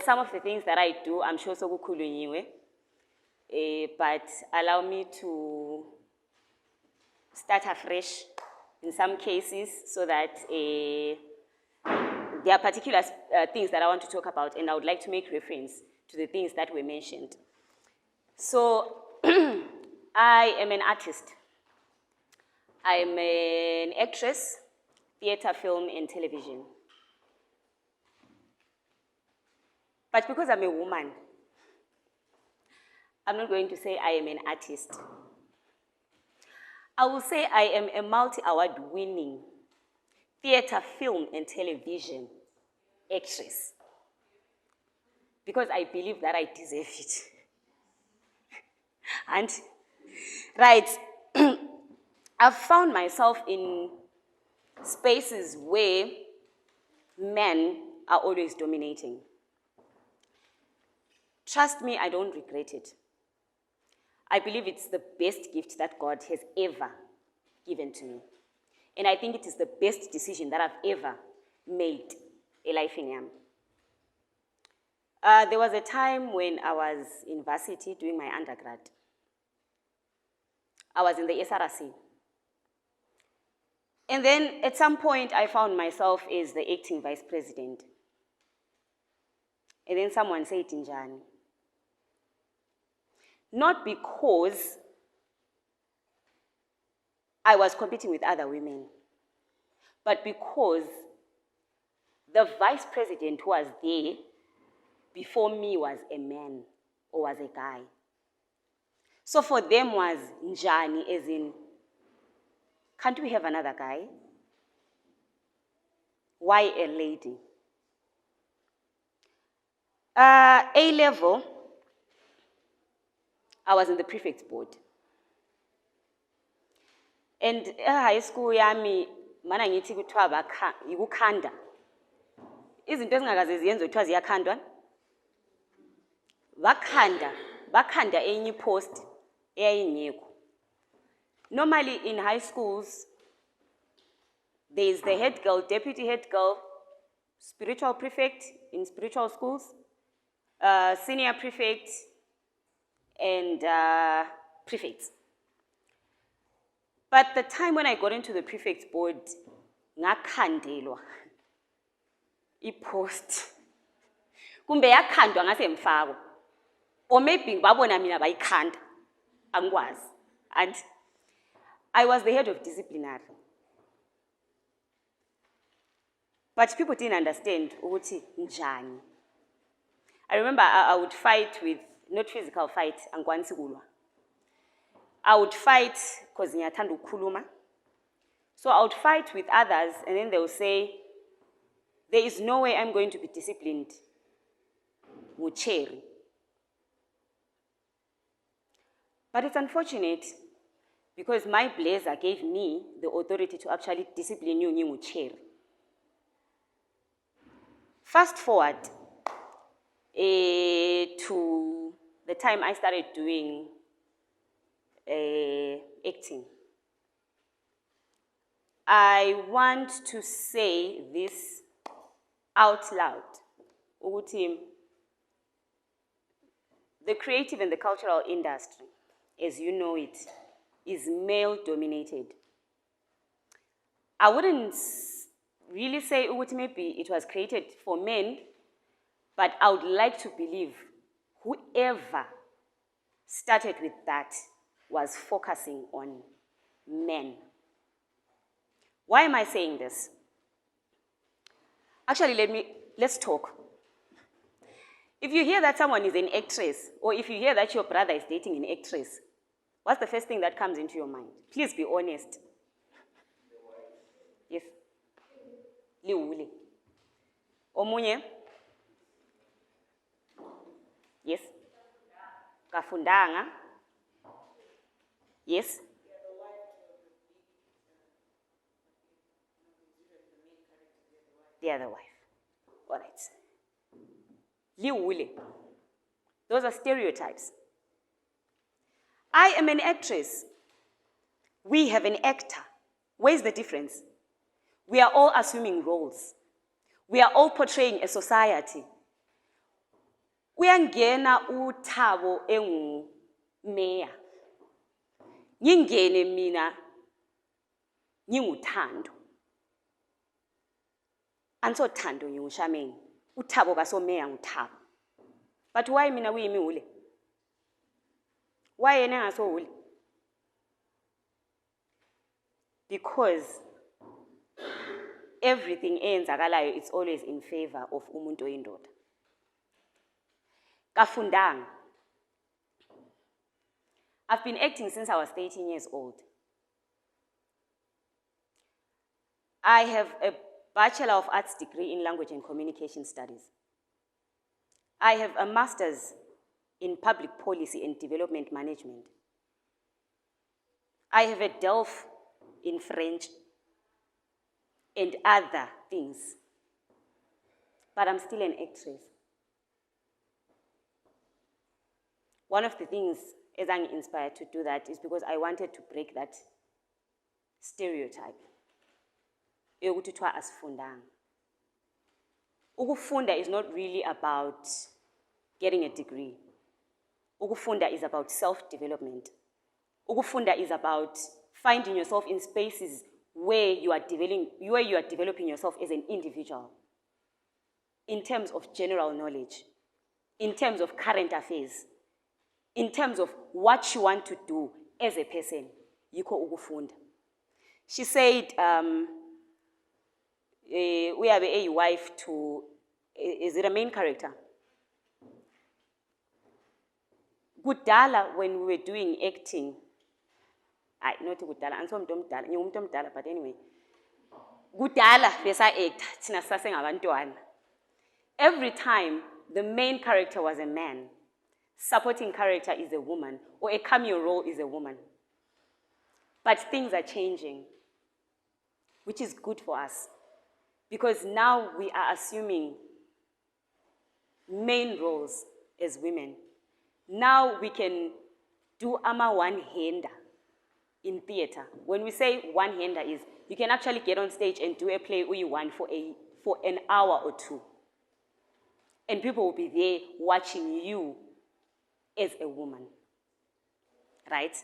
some of the things that I do, I'm sure so kukhulunyiwe, but allow me to start afresh in some cases so that there are particular things that I want to talk about, and I would like to make reference to the things that were mentioned. So, I am an artist. I am an actress, theater, film, and television. But because I'm a woman, I'm not going to say I am an artist. I will say I am a multi-award winning theater, film, and television actress. Because I believe that I deserve it. And, right, I've found myself in spaces where men are always dominating. Trust me, I don't regret it. I believe it's the best gift that God has ever given to me. And I think it is the best decision that I've ever made a life in Yam. There was a time when I was in varsity doing my undergrad. I was in the SRC. And then at some point, I found myself as the acting vice president. And then someone said, Njani. Not because I was competing with other women, but because the vice president who was there before me was a man or was a guy. So for them was Njani, as in, can't we have another guy? Why a lady? A-level, I was in the prefect's board. And high school yami, mana ngithi kuthiwa yikukhanda. Izinto ezingakaze ziyenziwe kuthiwa ziyakhandwa. Bakhanda enye post eyayingekho. Normally in high schools, there is the head girl, deputy head girl, spiritual prefect in spiritual schools, senior prefect, and prefects. But the time when I got into the prefect's board, ngakhandelwa i-post. Kumbe yakhandwa ngase mfako. Or maybe babona mina bayikhanda. Angwazi. And I was the head of disciplinary. But people didn't understand ukuthi njani. I remember I would fight with, not physical fight, angikwanisi kulwa. I would fight because ngiyathanda ukukhuluma. So I would fight with others, and then they would say, there is no way I'm going to be disciplined. Mucheri. But it's unfortunate because my blazer gave me the authority to actually discipline you mucheri. Fast forward to the time I started doing acting. I want to say this out loud. Ukuthi, the creative and the cultural industry, as you know it, is male-dominated. I wouldn't really say maybe it was created for men, but I would like to believe whoever started with that was focusing on men. Why am I saying this? Actually, let's talk. If you hear that someone is an actress, or if you hear that your brother is dating an actress, what's the first thing that comes into your mind? Please be honest. Yes. Liwule. Omunye? Yes. Kafundanga. Yes. The other wife. All right. Liwule. Those are stereotypes. I am an actress. We have an actor. Where's the difference? We are all assuming roles. We are all portraying a society. Uyangena uThabo engumeya. Ngingene mina nginguThando. Ansothando nginguSharmaine. uThabo kasomeya nguThabo. But why mina kuyimihule? Why yena engasohuli? Because everything eyenzakalayo, it's always in favor of umuntu oyindoda. Kafundanga. I've been acting since I was 13 years old. I have a Bachelor of Arts degree in Language and Communication Studies. I have a Master's in Public Policy and Development Management. I have a DELF in French and other things. But I'm still an actress. One of the things as I'm inspired to do that is because I wanted to break that stereotype. Ukufunda is not really about getting a degree. Ukufunda is about self-development. Ukufunda is about finding yourself in spaces where you are developing yourself as an individual, in terms of general knowledge, in terms of current affairs, in terms of what you want to do as a person. Yikho ukufunda. She said, we have a wife to, is it a main character? Kudala, when we were doing acting, not Kudala, but anyway. Kudala, besa act, tina sasengabantwana. Every time, the main character was a man, supporting character is a woman, or a cameo role is a woman. But things are changing, which is good for us, because now we are assuming main roles as women. Now we can do ama one-hander in theater. When we say one-hander is, you can actually get on stage and do a play you want for an hour or two. And people will be there watching you as a woman, right?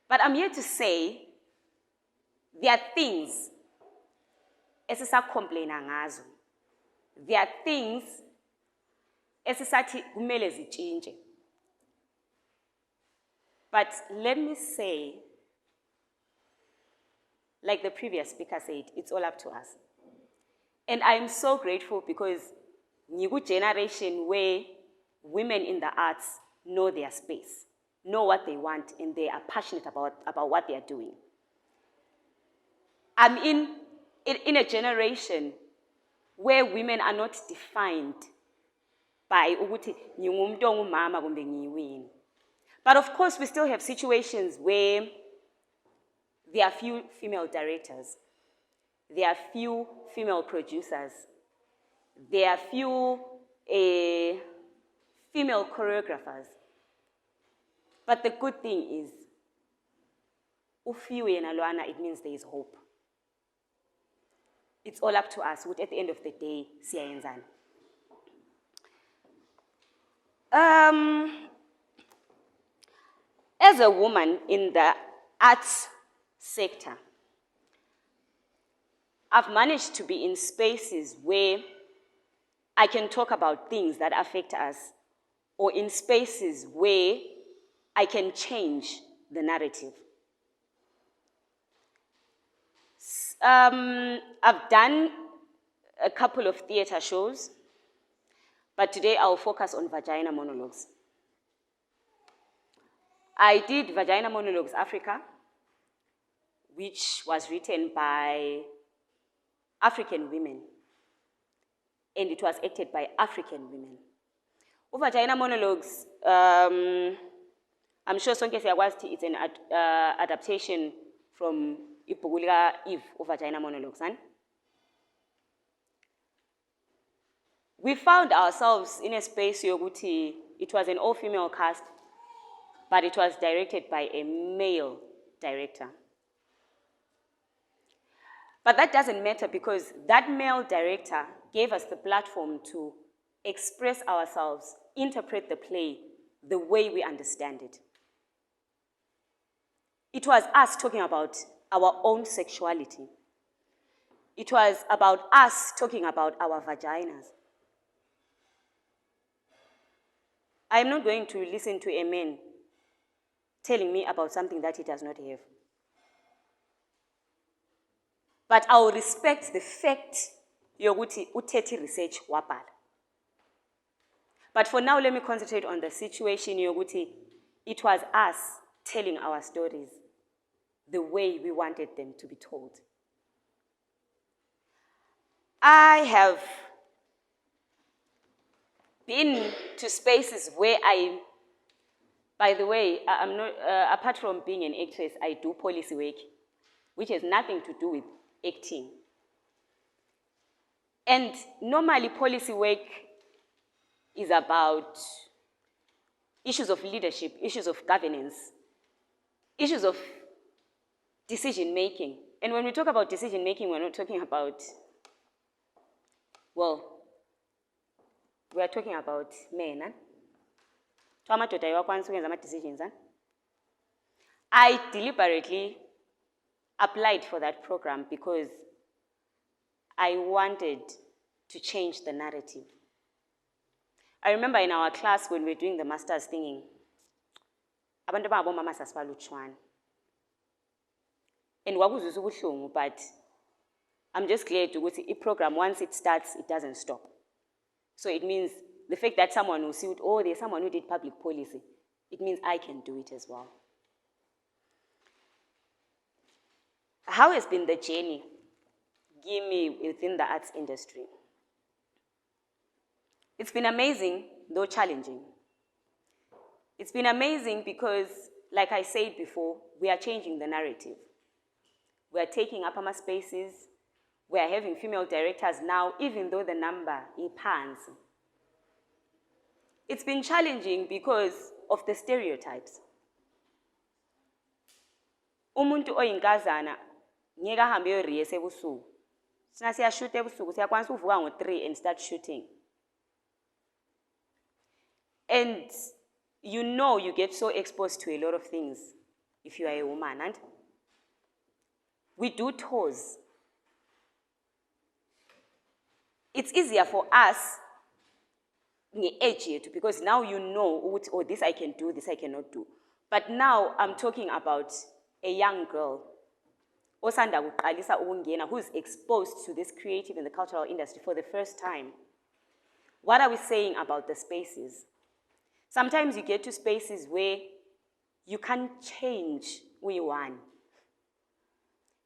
But I'm here to say there are things esisacomplaina ngazo. There are things esisathi kumele zichinje. But let me say, like the previous speaker said, it's all up to us. And I'm so grateful because Nigu generation where women in the arts know their space, know what they want, and they are passionate about what they are doing. I'm in a generation where women are not defined by ukuthi ngingumuntu ongumama kumbe ngiyiwini. But of course, we still have situations where there are few female directors, there are few female producers, there are few female choreographers. But the good thing is, ufiwe nalwana, it means there is hope. It's all up to us, at the end of the day, siyayenzani. As a woman in the arts sector, I've managed to be in spaces where I can talk about things that affect us, or in spaces where I can change the narrative. I've done a couple of theater shows, but today I'll focus on Vagina Monologues. I did Vagina Monologues Africa, which was written by African women, and it was acted by African women. Vagina Monologues, I'm sure sonke siyakwazi it's an adaptation from Ibhukula Eve of Vagina Monologues. Huh? We found ourselves in a space yokuthi it was an all-female cast, but it was directed by a male director. But that doesn't matter because that male director gave us the platform to express ourselves, interpret the play the way we understand it. It was us talking about our own sexuality. It was about us talking about our vaginas. I'm not going to listen to a man telling me about something that he does not have. But I will respect the fact yokuthi uthethe research wabhala. But for now, let me concentrate on the situation yokuthi it was us telling our stories the way we wanted them to be told. I have been to spaces where by the way, I'm not, apart from being an actress, I do policy work, which has nothing to do with acting. And normally policy work is about issues of leadership, issues of governance, issues of decision-making. And when we talk about decision-making, we're not talking about, well, we are talking about men. Decisions. I deliberately applied for that program because I wanted to change the narrative. I remember in our class when we were doing the master's thinking, abantu abangabomama sasibalutshwana. And wakuzwisa ubuhlungu, but I'm just glad to see a program, once it starts, it doesn't stop. So it means the fact that someone will see it, oh, there's someone who did public policy, it means I can do it as well. How has been the journey, Gimme, within the arts industry? It's been amazing, though challenging. It's been amazing because, like I said before, we are changing the narrative. We are taking up our spaces. We are having female directors now, even though the number is pans. It's been challenging because of the stereotypes. Umuntu oyinkazana ngeke ahambe eyorehearse ebusuku. Sina siyashoot ebusuku, siyakwanisa uvuka ngo-3 and start shooting. And you know you get so exposed to a lot of things if you are a woman. And we do tours. It's easier for us because now you know, oh, this I can do, this I cannot do. But now I'm talking about a young girl who's exposed to this creative and the cultural industry for the first time. What are we saying about the spaces? Sometimes you get to spaces where you can't change who you are.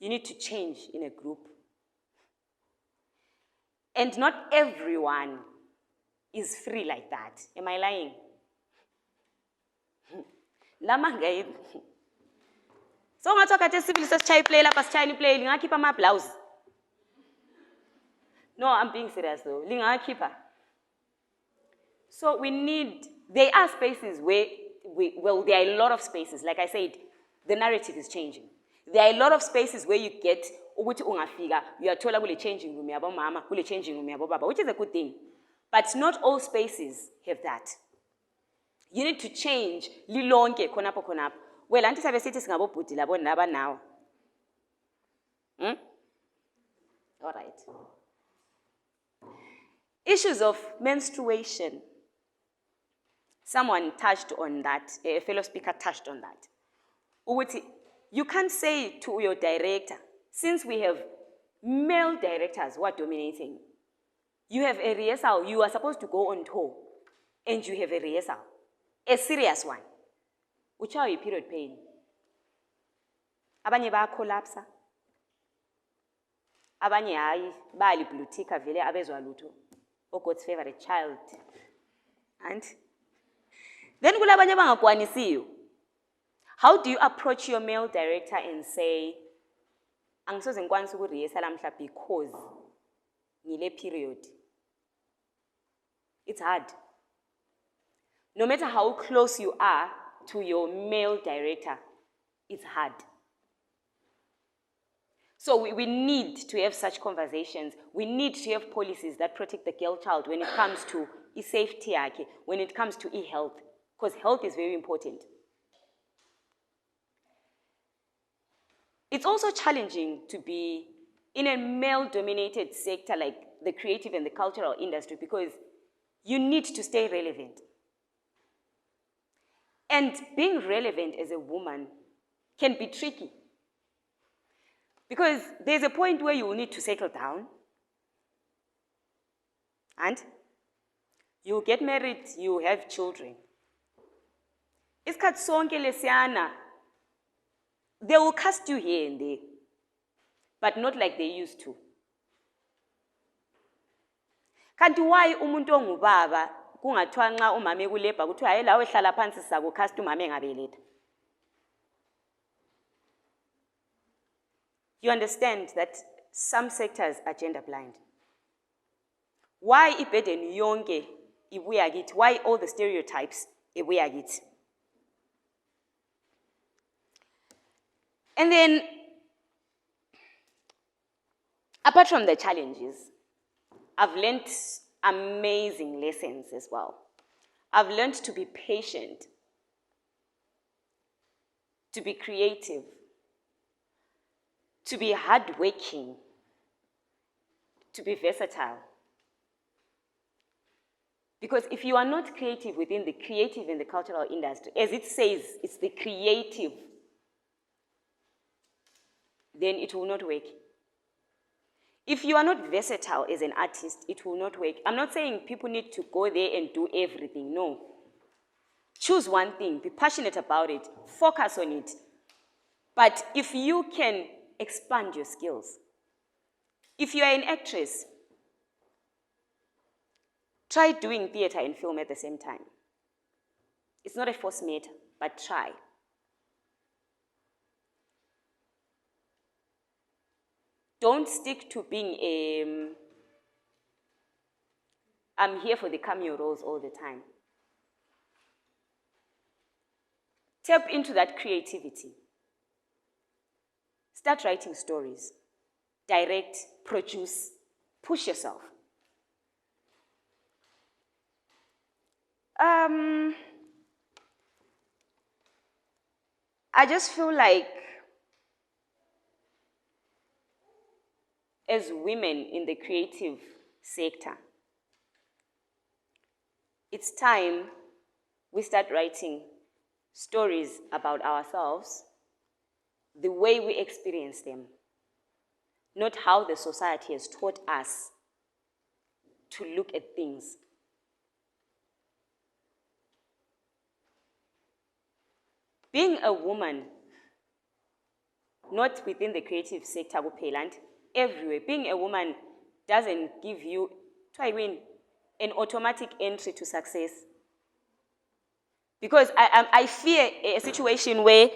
You need to change in a group. And not everyone is free like that. Am I lying? So I'm talking about civil chai play la pas chai play linga keep my blouse. No, I'm being serious though. Linga keeper. So we need, there are spaces where there are a lot of spaces. Like I said, the narrative is changing. There are a lot of spaces where you get ukuthi ungafika, you are told kule changing room yabo mama, kule changing room yabo baba, which is a good thing. But not all spaces have that. You need to change lilonke khonapo khonapo. Well, anti sabe sithi singabo bhuti labo naba now. All right. Issues of menstruation. Someone touched on that, a fellow speaker touched on that. Ukuthi, you can't say to your director, since we have male directors who are dominating, you have a rehearsal, you are supposed to go on tour, and you have a rehearsal, a serious one, which are your period pain. Abanye ba collapse. Abanye hayi bali blutika vele abezwa lutho. Oh, God's favorite child. And then kulabanye bangakwanisiyo. How do you approach your male director and say, angisoze ngikwanisa ukurehearsala mhla because ngile period? It's hard. No matter how close you are to your male director, it's hard. So we need to have such conversations. We need to have policies that protect the girl child when it comes to i-safety yakhe when it comes to e-health, because health is very important. It's also challenging to be in a male-dominated sector like the creative and the cultural industry because you need to stay relevant. And being relevant as a woman can be tricky because there's a point where you will need to settle down and you get married, you have children. Isikhathi sonke lesiyana, they will cast you here and there, but not like they used to. Kanti why umuntu ongubaba kungathiwa nxa umama ekulebha kuthiwa hayi lawe hlala phansi sizakucasta umama engabeletha? You understand that some sectors are gender blind. Why ibhedeni yonke ibuya kithi? Why all the stereotypes ibuya kithi? And then, apart from the challenges, I've learned amazing lessons as well. I've learned to be patient, to be creative, to be hardworking, to be versatile. Because if you are not creative within the creative and the cultural industry, as it says, it's the creative, then it will not work. If you are not versatile as an artist, it will not work. I'm not saying people need to go there and do everything, no. Choose one thing, be passionate about it, focus on it. But if you can expand your skills, if you are an actress, try doing theater and film at the same time. It's not a forced matter, but try. Don't stick to being I'm here for the cameo roles all the time. Tap into that creativity. Start writing stories. Direct, produce, push yourself. I just feel like as women in the creative sector, it's time we start writing stories about ourselves the way we experience them, not how the society has taught us to look at things. Being a woman, not within the creative sector, everywhere, being a woman doesn't give you, an automatic entry to success. Because I fear a situation where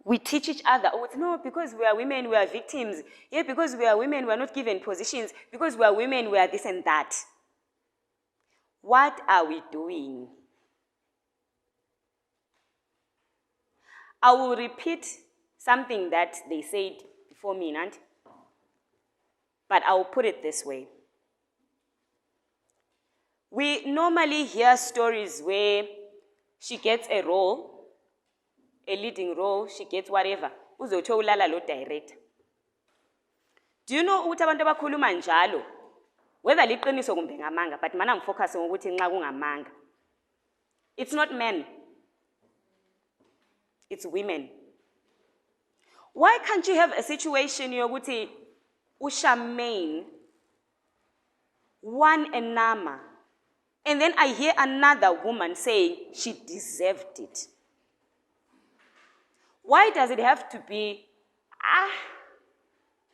we teach each other, oh, no, because we are women, we are victims. Yeah, because we are women, we are not given positions. Because we are women, we are this and that. What are we doing? I will repeat something that they said before me, but I will put it this way. We normally hear stories where she gets a role, a leading role, she gets whatever. Uzotho ulala lo director. Do you know ukuthi abantu abakhuluma njalo? Whether liqiniso kumbe ngamanga, but mana ngifocus ngokuthi nxa kungamanga. It's not men. It's women. Why can't you have a situation yokuthi uSharmaine won a NAMA, and then I hear another woman saying she deserved it? Why does it have to be,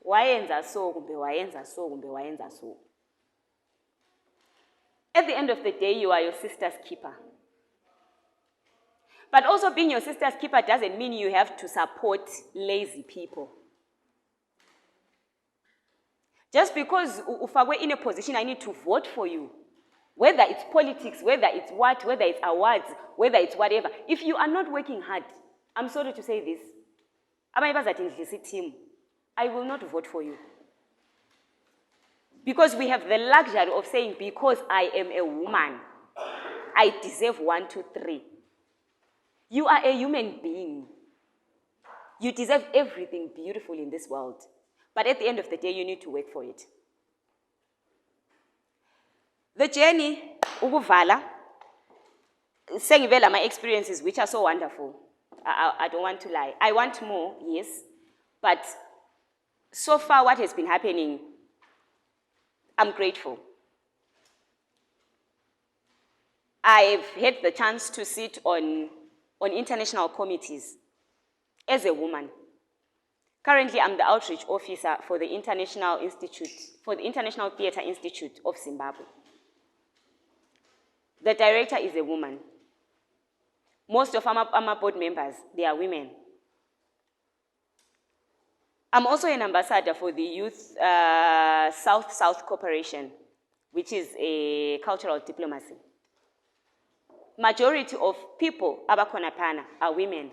wayenza so, kumbe wayenza so, kumbe wayenza so? At the end of the day, you are your sister's keeper. But also being your sister's keeper doesn't mean you have to support lazy people. Just because ufakwe in a position, I need to vote for you. Whether it's politics, whether it's what, whether it's awards, whether it's whatever. If you are not working hard, I'm sorry to say this, I will not vote for you. Because we have the luxury of saying, because I am a woman, I deserve 1, 2, 3. You are a human being. You deserve everything beautiful in this world. But at the end of the day, you need to work for it. The journey, ukuvala, sengivela my experiences which are so wonderful. I don't want to lie. I want more, yes. But so far what has been happening, I'm grateful. I've had the chance to sit on international committees as a woman. Currently, I'm the outreach officer for the International Theatre Institute of Zimbabwe. The director is a woman. Most of our board members, they are women. I'm also an ambassador for the Youth South-South Cooperation, which is a cultural diplomacy. Majority of people abakhona are women.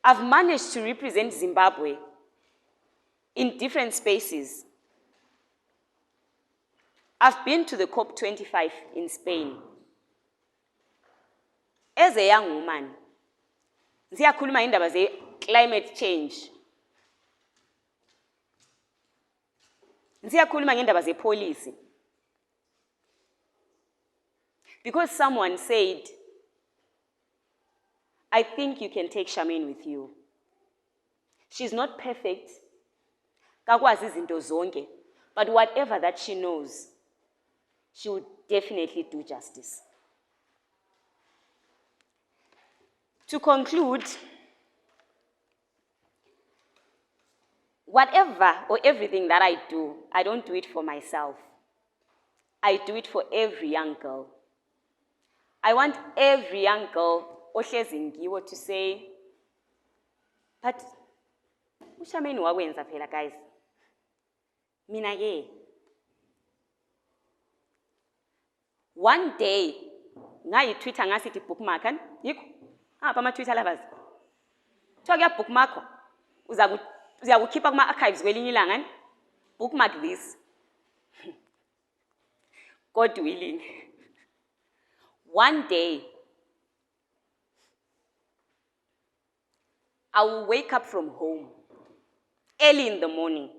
I've managed to represent Zimbabwe in different spaces. I've been to the COP25 in Spain. As a young woman, ziyakhuluma indaba ze-climate change. Ziyakhuluma ngendaba ze-policy. Because someone said, I think you can take Charmaine with you. She's not perfect, kakwazi izinto zonke, but whatever that she knows, she would definitely do justice. To conclude, whatever or everything that I do, I don't do it for myself. I do it for every young girl. I want every young girl to say, but uSharmaine wakwenza phela guys. Mina ke. One day, ngayi Twitter ngasithi bookmark an yikho. Apha ama Twitter lovers. Thoka bookmark uzakukhipha kuma archives kwelinye ilanga ni. Bookmark this. God willing. One day, I will wake up from home early in the morning.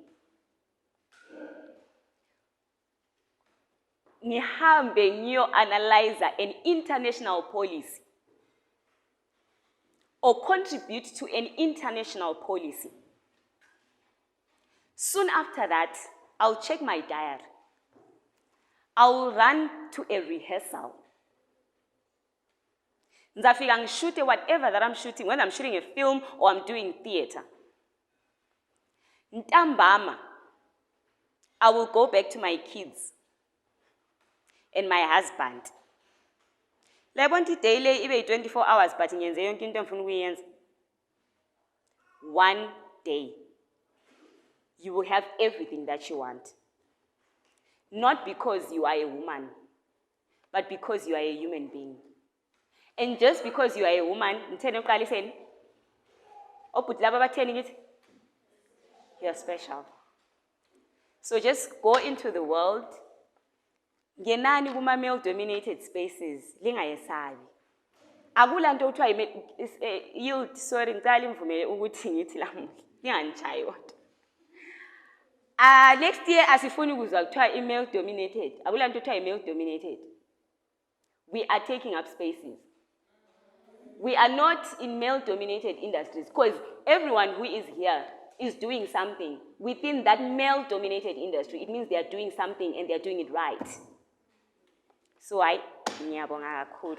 Nihambe ngiyo-analyze an international policy or contribute to an international policy. Soon after that, I'll check my diary. I will run to a rehearsal. Nzafika ngishute whatever that I'm shooting, whether I'm shooting a film or I'm doing theater. Ntambama, I will go back to my kids and my husband. Like want daily, even 24 hours, but in one day, you will have everything that you want. Not because you are a woman, but because you are a human being. And just because you are a woman, you're special. So just go into the world. Ngenani kuma male-dominated spaces, lingayesabi. Akula nto kuthiwa yield, sorry, ngicela imvumele ukuthi ngithi lamuhla, linganitshayi kodwa. Next year asifuni ukuzwa kuthiwa i-male-dominated. Akula nto kuthiwa i-male-dominated. We are taking up spaces. We are not in male-dominated industries because everyone who is here is doing something within that male-dominated industry. It means they are doing something and they are doing it right. So ngiyabonga kakhulu.